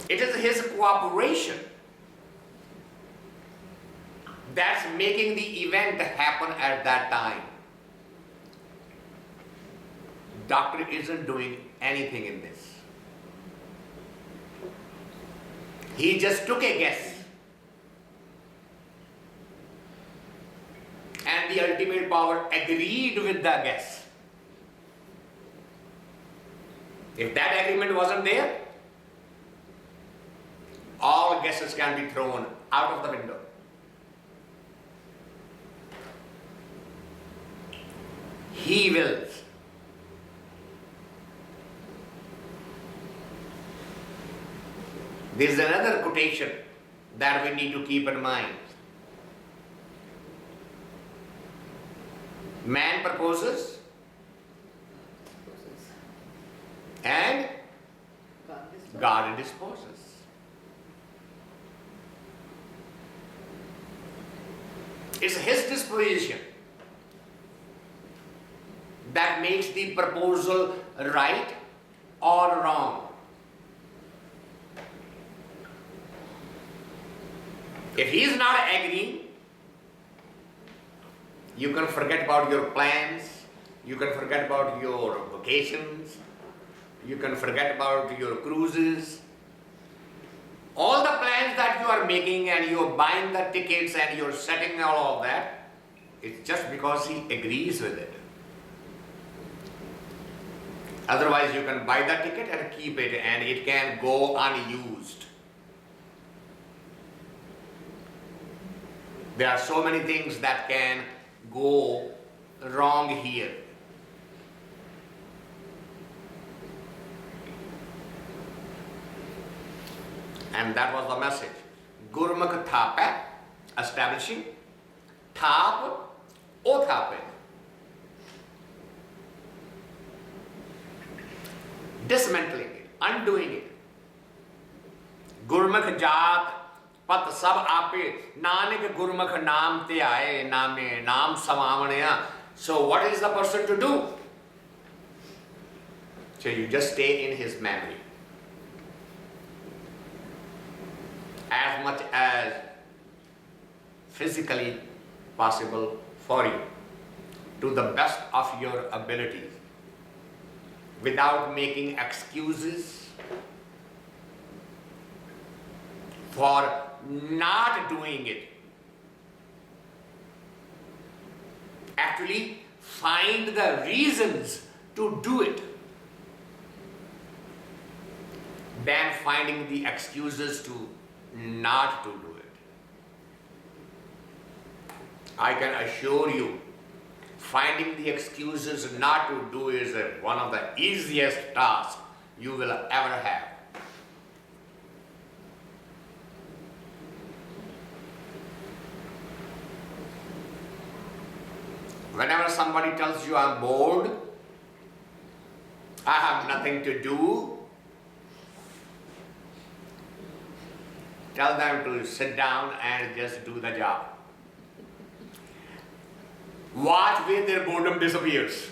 It is his cooperation that's making the event happen at that time. Doctor isn't doing anything in this. He just took a guess. And the ultimate power agreed with the guess. If that agreement wasn't there, all guesses can be thrown out of the window. He wills. There is another quotation that we need to keep in mind. Man proposes and God disposes. It's his disposition that makes the proposal right or wrong. If he is not agreeing, you can forget about your plans, you can forget about your vacations, you can forget about your cruises. All the plans that you are making and you are buying the tickets and you are setting all of that, it's just because he agrees with it. Otherwise you can buy the ticket and keep it and it can go unused. There are so many things that can go wrong here. And that was the message. Gurmukh thapa, establishing. Thap, o thape. Dismantling it, undoing it. Gurmukh jaat pat sab ape, nanak gurmukh naam te aaye, naame naam samavaniya. So what is the person to do? So you just stay in his memory. As much as physically possible for you, to the best of your abilities, without making excuses for not doing it. Actually, find the reasons to do it than finding the excuses to not to do it. I can assure you, finding the excuses not to do is one of the easiest tasks you will ever have. Whenever somebody tells you, I'm bored, I have nothing to do, tell them to sit down and just do the job. Watch where their boredom disappears.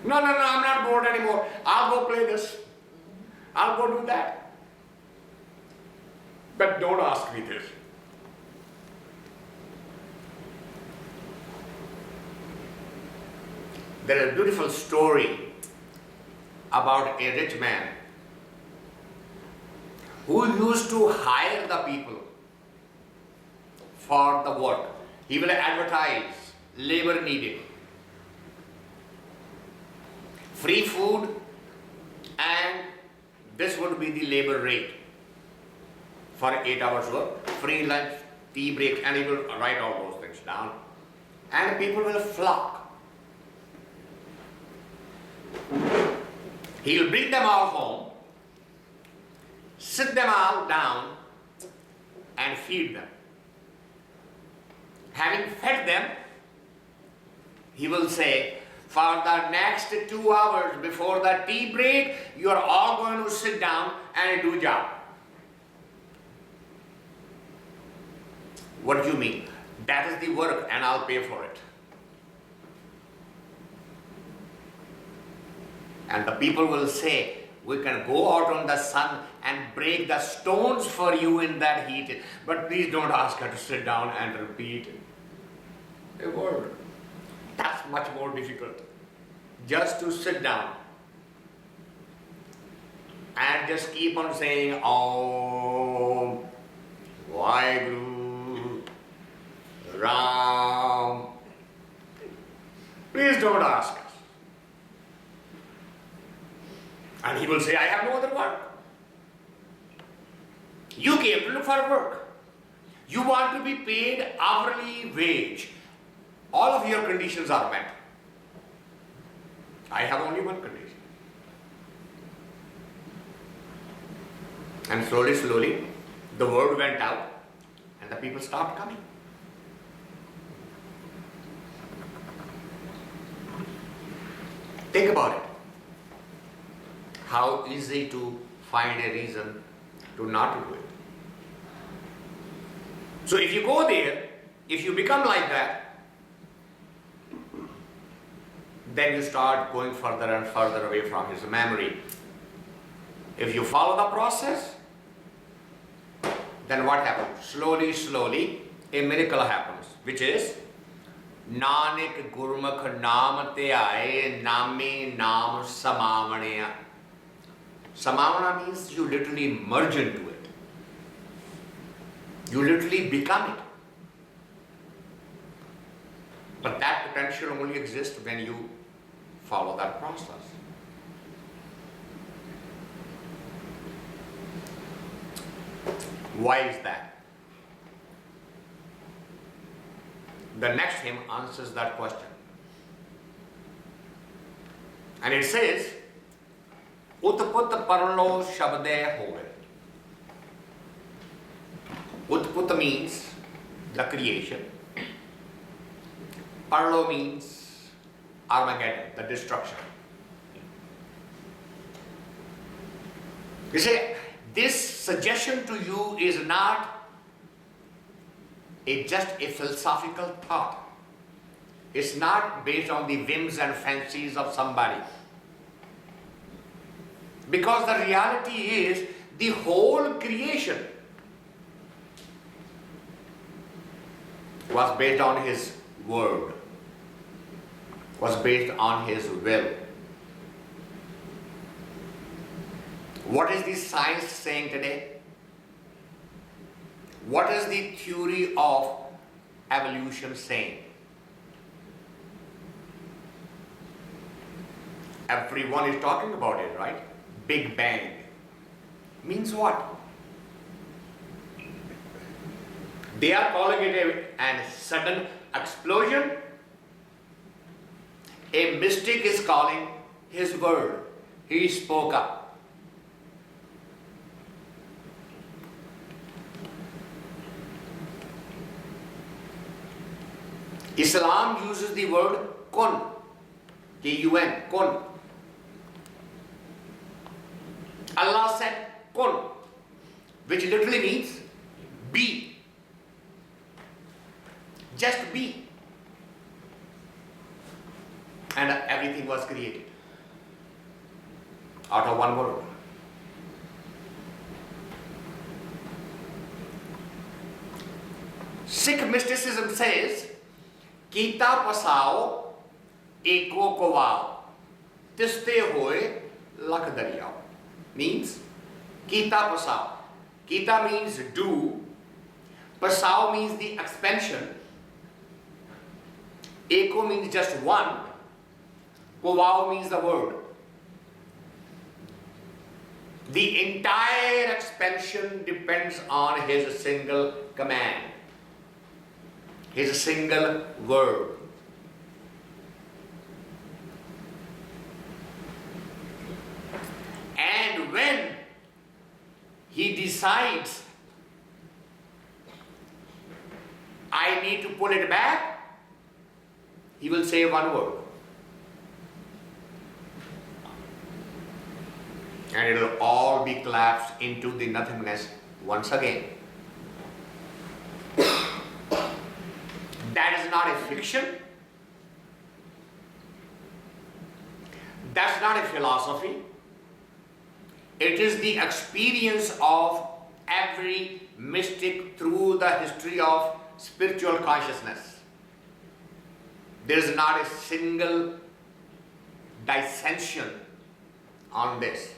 No, I'm not bored anymore. I'll go play this. I'll go do that. But don't ask me this. There is a beautiful story about a rich man who used to hire the people for the work. He will advertise labor needed, free food, and this would be the labor rate for 8 hours work, free lunch, tea break, and he will write all those things down. And people will flock. He will bring them all home, sit them all down, and feed them. Having fed them, he will say, for the next 2 hours before the tea break, you are all going to sit down and do job. What do you mean? That is the work and I'll pay for it. And the people will say, We can go out on the sun and break the stones for you in that heat. But please don't ask her to sit down and repeat a word. That's much more difficult. Just to sit down and just keep on saying Om Vaheguru Ram. Please don't ask us. And he will say, I have no other work. You came to look for work. You want to be paid hourly wage. All of your conditions are met. I have only one condition. And slowly, slowly, the word went out and the people stopped coming. Think about it. How easy to find a reason to not do it. So if you go there, if you become like that, then you start going further and further away from his memory. If you follow the process, then what happens? Slowly, slowly, a miracle happens, which is Nanak Gurmukh Naam Te Aaye Name Naam Samavane. Samavana means you literally merge into it. You literally become it. But that potential only exists when you follow that process. Why is that? The next hymn answers that question. And it says, Utpat parla-o sabday hovai. Utpat means the creation. Parla-o means Armageddon, the destruction. You see, this suggestion to you is not just a philosophical thought. It's not based on the whims and fancies of somebody. Because the reality is the whole creation was based on his word, was based on his will. What is the science saying today? What is the theory of evolution saying? Everyone is talking about it, right? Big Bang. Means what? They are calling it a sudden explosion. A mystic is calling his word. He spoke up. Islam uses the word kun, K-U-N, kun. Allah said kun, which literally means be. Just be. And everything was created out of one word. Sikh mysticism says, Kita pasao, eko kovao, tiste hoye lakh dariyao. Means, Kita pasao. Kita means do. Pasao means the expansion. Eko means just one. Kovao means the word. The entire expansion depends on his single command, his single word. And when he decides, I need to pull it back, he will say one word. And it will all be collapsed into the nothingness once again. That is not a fiction. That's not a philosophy. It is the experience of every mystic through the history of spiritual consciousness. There is not a single dissension on this.